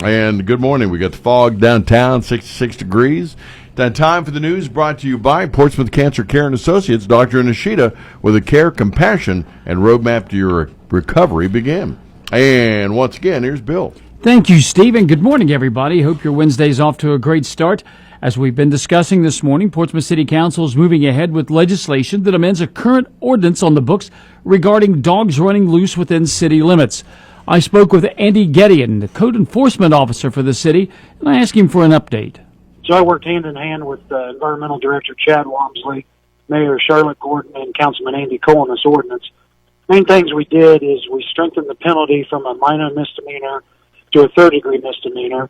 And good morning. We got the fog downtown, 66 degrees. Time for the news brought to you by Portsmouth Cancer Care and Associates, Dr. Nishida, where the care, compassion, and roadmap to your recovery begin. And once again, here's Bill. Thank you, Steve, and good morning, everybody. Hope your Wednesday's off to a great start. As we've been discussing this morning, Portsmouth City Council is moving ahead with legislation that amends a current ordinance on the books regarding dogs running loose within city limits. I spoke with Andy Gedeon, the code enforcement officer for the city, and I asked him for an update. So I worked hand in hand with Environmental Director Chad Walmsley, Mayor Charlotte Gordon, and Councilman Andy Cole on this ordinance. Main things we did is we strengthened the penalty from a minor misdemeanor to a third-degree misdemeanor.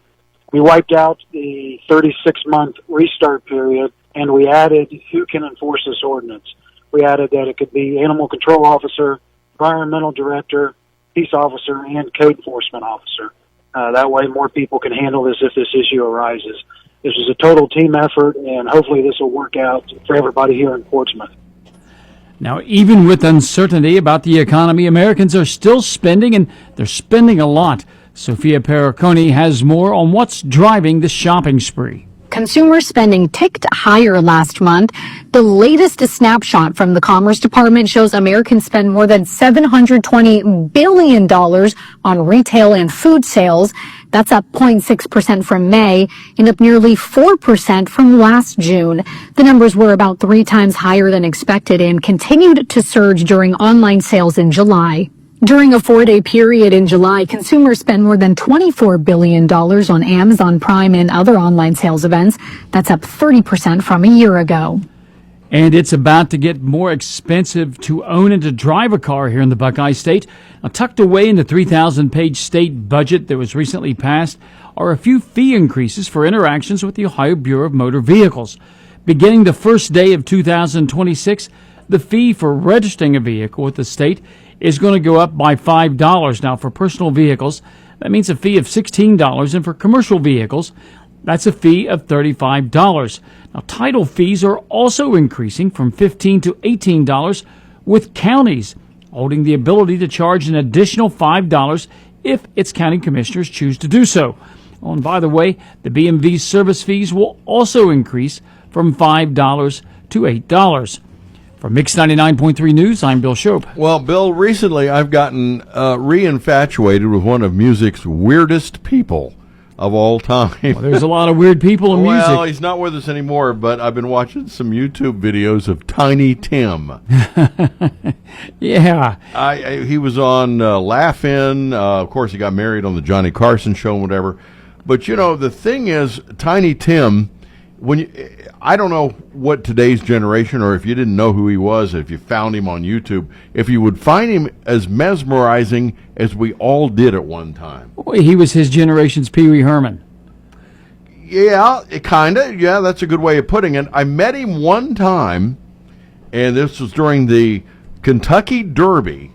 We wiped out the 36-month restart period, and we added who can enforce this ordinance. We added that it could be animal control officer, environmental director, peace officer, and code enforcement officer. That way more people can handle this if this issue arises. This is a total team effort, and hopefully this will work out for everybody here in Portsmouth. Now, even with uncertainty about the economy, Americans are still spending, and they're spending a lot. Sophia Perricone has more on what's driving the shopping spree. Consumer spending ticked higher last month. The latest snapshot from the Commerce Department shows Americans spend more than $720 billion on retail and food sales. That's up 0.6% from May and up nearly 4% from last June. The numbers were about 3 times higher than expected and continued to surge during online sales in July. During a 4-day period in July, consumers spent more than $24 billion on Amazon Prime and other online sales events. That's up 30% from a year ago. And it's about to get more expensive to own and to drive a car here in the Buckeye State. Now, tucked away in the 3,000-page state budget that was recently passed are a few fee increases for interactions with the Ohio Bureau of Motor Vehicles. Beginning the first day of 2026, the fee for registering a vehicle with the state is going to go up by $5. Now, for personal vehicles, that means a fee of $16, and for commercial vehicles, that's a fee of $35. Now, title fees are also increasing from $15 to $18, with counties holding the ability to charge an additional $5 if its county commissioners choose to do so. Oh, and by the way, the BMV service fees will also increase from $5 to $8. For Mix 99.3 News, I'm Bill Shope. Well, Bill, recently I've gotten re-infatuated with one of music's weirdest people of all time. Well, there's a lot of weird people in music. Well, he's not with us anymore, but I've been watching some YouTube videos of Tiny Tim. Yeah. He was on Laugh-In. Of course, he got married on the Johnny Carson show and whatever. But, you know, the thing is, Tiny Tim, I don't know what today's generation, or if you didn't know who he was, if you found him on YouTube, if you would find him as mesmerizing as we all did at one time. Well, he was his generation's Pee Wee Herman. Yeah, kind of. Yeah, that's a good way of putting it. I met him one time, and this was during the Kentucky Derby.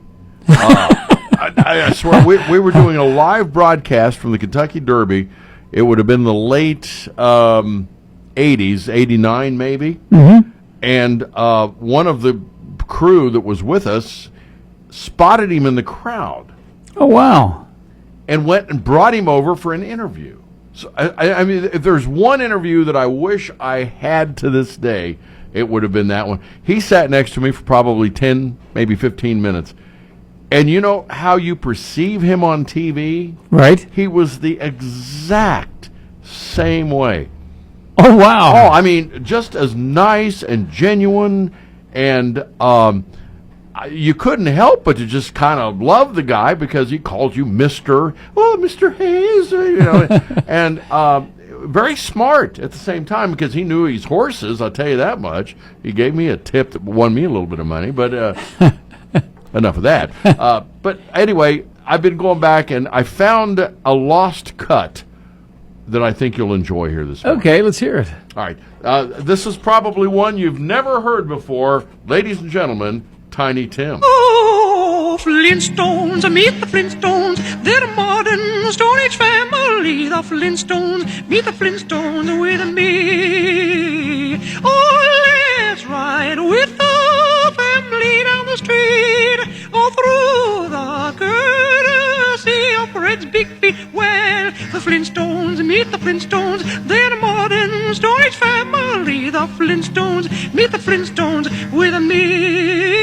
I swear, we were doing a live broadcast from the Kentucky Derby. It would have been the late 80s, 89 maybe. Mm-hmm. And one of the crew that was with us spotted him in the crowd. Oh, wow. And went and brought him over for an interview. So, I mean, if there's one interview that I wish I had to this day, it would have been that one. He sat next to me for probably 10, maybe 15 minutes. And you know how you perceive him on TV? Right. He was the exact same way. Oh, wow. Oh, I mean, just as nice and genuine, and you couldn't help but to just kind of love the guy because he called you Mr. Hayes, you know, and very smart at the same time because he knew his horses, I'll tell you that much. He gave me a tip that won me a little bit of money, but enough of that. But anyway, I've been going back, and I found a lost cut that I think you'll enjoy here this morning. Okay, let's hear it. All right. This is probably one you've never heard before. Ladies and gentlemen, Tiny Tim. Oh, Flintstones, meet the Flintstones. They're a modern Stone Age family. The Flintstones, meet the Flintstones with me. Oh, let's ride with the family down the street. All through the courtesy of Fred's big feet. Well, the Flintstones, meet the Flintstones. They're the modern Stone Age family. The Flintstones, meet the Flintstones with me.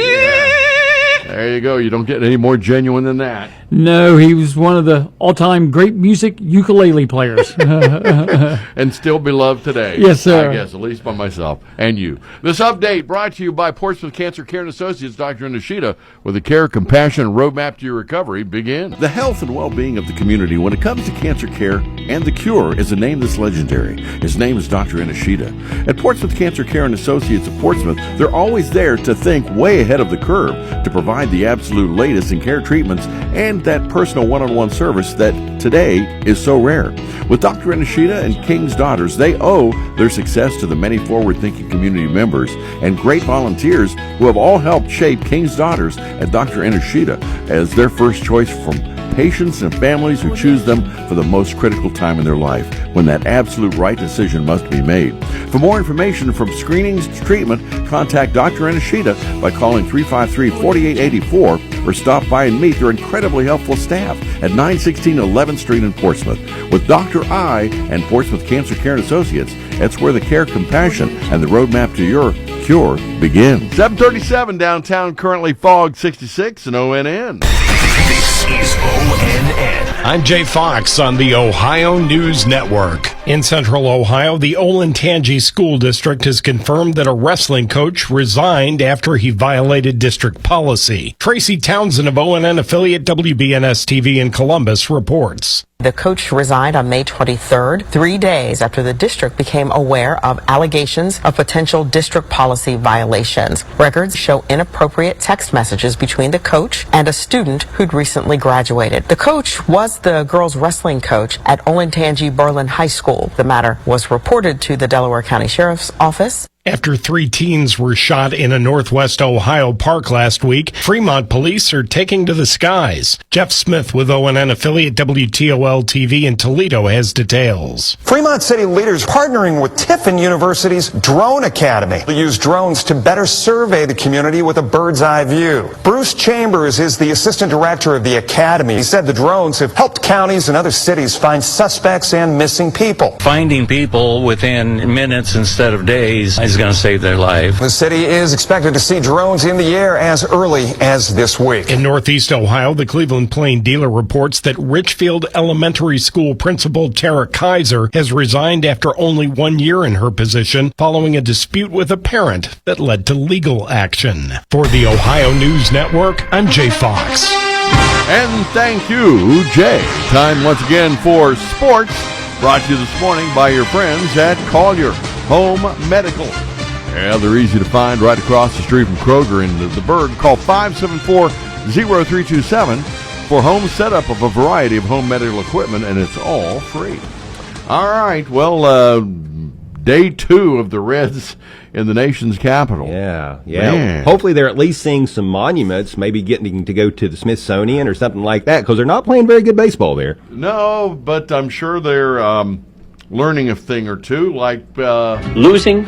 There you go. You don't get any more genuine than that. No, he was one of the all-time great music ukulele players. And still beloved today. Yes, sir. I guess, at least by myself and you. This update brought to you by Portsmouth Cancer Care and Associates, Dr. Nishida, where the care, compassion, and roadmap to your recovery begins. The health and well-being of the community when it comes to cancer care and the cure is a name that's legendary. His name is Dr. Nishida. At Portsmouth Cancer Care and Associates of Portsmouth, they're always there to think way ahead of the curve, to provide the absolute latest in care treatments and that personal one-on-one service that today is so rare. With Dr. Nishida and King's Daughters, they owe their success to the many forward-thinking community members and great volunteers who have all helped shape King's Daughters and Dr. Nishida as their first choice from patients and families who choose them for the most critical time in their life, when that absolute right decision must be made. For more information, from screenings to treatment, contact Dr. Nishida by calling 353-4884 or stop by and meet their incredibly helpful staff at 916 11th Street in Portsmouth. With Dr. I and Portsmouth Cancer Care and Associates, that's where the care, compassion, and the roadmap to your cure begins. 737 downtown, currently fog 66 and ONN. This is ONN. I'm Jay Fox on the Ohio News Network. In Central Ohio, the Olentangy School District has confirmed that a wrestling coach resigned after he violated district policy. Tracy Townsend of ONN affiliate WBNS-TV in Columbus reports. The coach resigned on May 23rd, 3 days after the district became aware of allegations of potential district policy violations. Records show inappropriate text messages between the coach and a student who'd recently graduated. The coach was the girls' wrestling coach at Olentangy Berlin High School. The matter was reported to the Delaware County Sheriff's Office. After 3 teens were shot in a Northwest Ohio park last week, Fremont police are taking to the skies. Jeff Smith with ONN affiliate WTOL-TV in Toledo has details. Fremont City leaders partnering with Tiffin University's Drone Academy to use drones to better survey the community with a bird's eye view. Bruce Chambers is the assistant director of the academy. He said the drones have helped counties and other cities find suspects and missing people. Finding people within minutes instead of days is going to save their life. The city is expected to see drones in the air as early as this week. In Northeast Ohio, the Cleveland Plain Dealer reports that Richfield Elementary School principal Tara Kaiser has resigned after only 1 year in her position following a dispute with a parent that led to legal action. For the Ohio News Network, I'm Jay Fox. And thank you, Jay. Time once again for sports, brought to you this morning by your friends at Collier Home Medical. Yeah, they're easy to find right across the street from Kroger in the Burg. Call 574-0327 for home setup of a variety of home medical equipment, and it's all free. All right, well, day 2 of the Reds in the nation's capital. Yeah. Man. Hopefully they're at least seeing some monuments, maybe getting to go to the Smithsonian or something like that, because they're not playing very good baseball there. No, but I'm sure they're learning a thing or two, like... Losing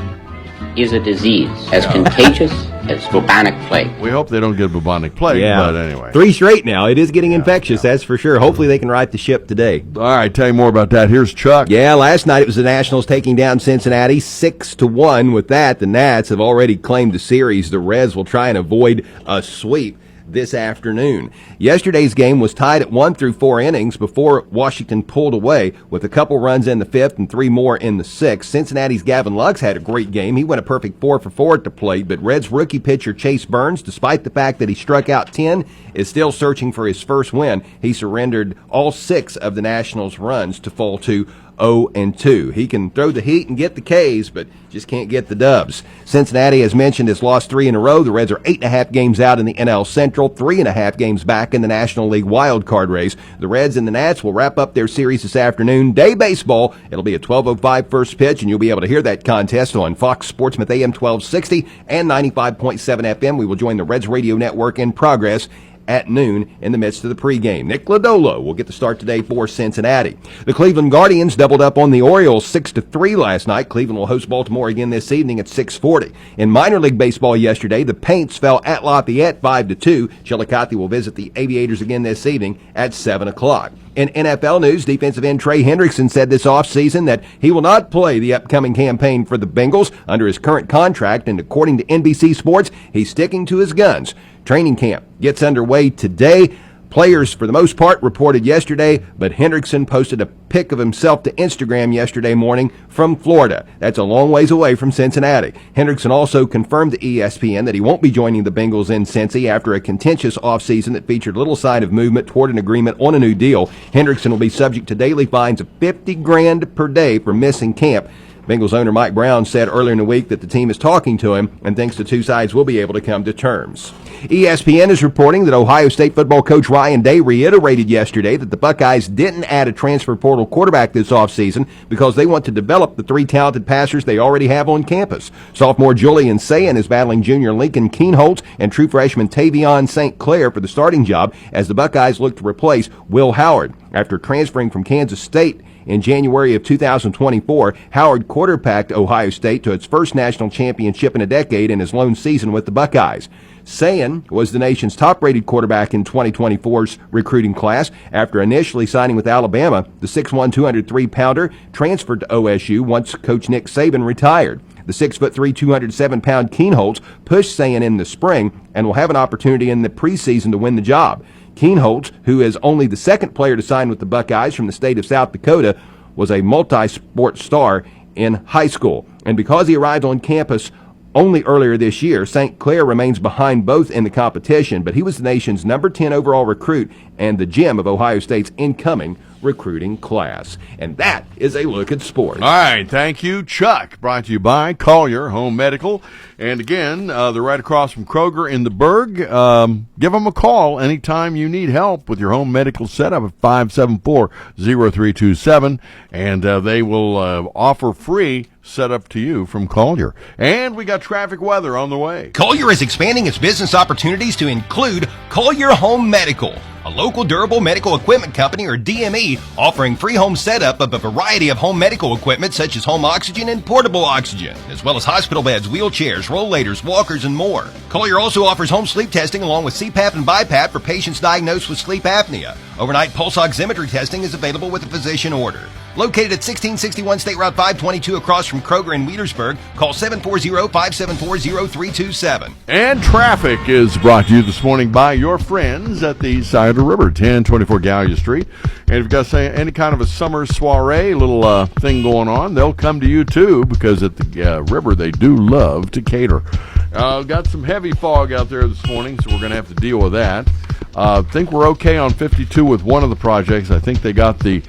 is a disease as contagious as bubonic plague. We hope they don't get bubonic plague, but anyway. 3 straight now. It is getting infectious, that's for sure. Hopefully they can right the ship today. All right, tell you more about that. Here's Chuck. Yeah, last night it was the Nationals taking down Cincinnati 6-1. With that, the Nats have already claimed the series. The Reds will try and avoid a sweep this afternoon. Yesterday's game was tied at 1 through 4 innings before Washington pulled away with a couple runs in the 5th and 3 more in the 6th. Cincinnati's Gavin Lux had a great game. He went a perfect 4 for 4 at the plate, but Reds rookie pitcher Chase Burns, despite the fact that he struck out 10, is still searching for his first win. He surrendered all 6 of the Nationals' runs to fall to 0-2. He can throw the heat and get the Ks, but just can't get the dubs. Cincinnati, as mentioned, has lost 3 in a row. The Reds are 8.5 games out in the NL Central, 3.5 games back in the National League wild card race. The Reds and the Nats will wrap up their series this afternoon. Day baseball. It'll be a 12:05 first pitch, and you'll be able to hear that contest on Fox Sportsmouth AM 1260 and 95.7 FM. We will join the Reds radio network in progress at noon in the midst of the pregame. Nick Lodolo will get the start today for Cincinnati. The Cleveland Guardians doubled up on the Orioles 6-3 last night. Cleveland will host Baltimore again this evening at 6:40. In minor league baseball yesterday, the Paints fell at Lafayette 5-2. Chillicothe will visit the Aviators again this evening at 7 o'clock. In NFL news, defensive end Trey Hendrickson said this offseason that he will not play the upcoming campaign for the Bengals under his current contract, and according to NBC Sports, he's sticking to his guns. Training camp gets underway today. Players, for the most part, reported yesterday, but Hendrickson posted a pic of himself to Instagram yesterday morning from Florida. That's a long ways away from Cincinnati. Hendrickson also confirmed to ESPN that he won't be joining the Bengals in Cincy after a contentious offseason that featured little sign of movement toward an agreement on a new deal. Hendrickson will be subject to daily fines of $50,000 per day for missing camp. Bengals owner Mike Brown said earlier in the week that the team is talking to him and thinks the two sides will be able to come to terms. ESPN is reporting that Ohio State football coach Ryan Day reiterated yesterday that the Buckeyes didn't add a transfer portal quarterback this offseason because they want to develop the three talented passers they already have on campus. Sophomore Julian Sayin is battling junior Lincoln Keenholz and true freshman Tavion St. Clair for the starting job as the Buckeyes look to replace Will Howard. After transferring from Kansas State in January of 2024, Howard quarterbacked Ohio State to its first national championship in a decade in his lone season with the Buckeyes. Sayin was the nation's top-rated quarterback in 2024's recruiting class. After initially signing with Alabama, the 6'1", 203-pounder transferred to OSU once Coach Nick Saban retired. The 6'3", 207-pound Keenholz pushed Sayin in the spring and will have an opportunity in the preseason to win the job. Keenholz, who is only the second player to sign with the Buckeyes from the state of South Dakota, was a multi-sport star in high school. And because he arrived on campus only earlier this year, St. Clair remains behind both in the competition, but he was the nation's number 10 overall recruit and the gem of Ohio State's incoming recruiting class. And that is a look at sports. All right, thank you, Chuck. Brought to you by Collier Home Medical. And again, they're right across from Kroger in the Berg. Give them a call anytime you need help with your home medical setup at 574-0327, and they will offer free setup to you from Collier. And we got traffic weather on the way. Collier is expanding its business opportunities to include Collier Home Medical, a local durable medical equipment company, or DME, offering free home setup of a variety of home medical equipment such as home oxygen and portable oxygen, as well as hospital beds, wheelchairs, rollators, walkers, and more. Collier also offers home sleep testing along with CPAP and BiPAP for patients diagnosed with sleep apnea. Overnight pulse oximetry testing is available with a physician order. Located at 1661 State Route 522 across from Kroger in Wheelersburg, call 740-574-0327. And traffic is brought to you this morning by your friends at the side of the river, 1024 Gallia Street. And if you've got any kind of a summer soiree, little thing going on, they'll come to you too, because at the river they do love to cater. Got some heavy fog out there this morning, so we're going to have to deal with that. I think we're okay on 52 with one of the projects. I think they got the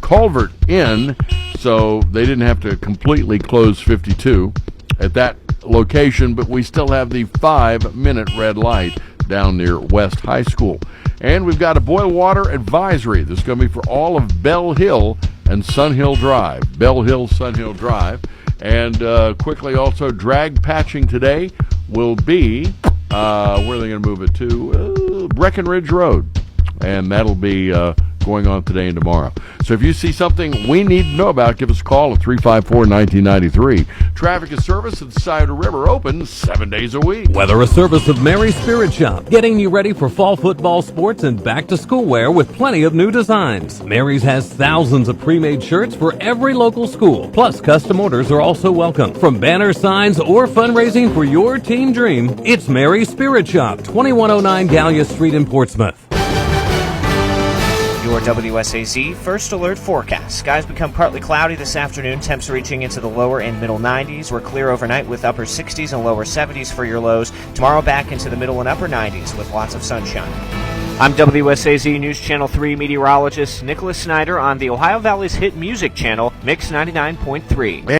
culvert in, so they didn't have to completely close 52 at that location, but we still have the 5-minute red light down near West High School. And we've got a boil water advisory. This is going to be for all of Bell Hill and Sun Hill Drive. Bell Hill, Sun Hill Drive. And quickly also, drag patching today will be, where are they going to move it to? Breckenridge Road. And that'll be going on today and tomorrow. So if you see something we need to know about, give us a call at 354-1993. Traffic and service at the side of the river, open 7 days a week. Weather a service of Mary's Spirit Shop, getting you ready for fall football, sports, and back-to-school wear with plenty of new designs. Mary's has thousands of pre-made shirts for every local school. Plus, custom orders are also welcome. From banner signs or fundraising for your team dream, it's Mary's Spirit Shop, 2109 Gallia Street in Portsmouth. Your WSAZ First Alert forecast. Skies become partly cloudy this afternoon. Temps reaching into the lower and middle 90s. We're clear overnight with upper 60s and lower 70s for your lows. Tomorrow back into the middle and upper 90s with lots of sunshine. I'm WSAZ News Channel 3 meteorologist Nicholas Snyder on the Ohio Valley's hit music channel, Mix 99.3.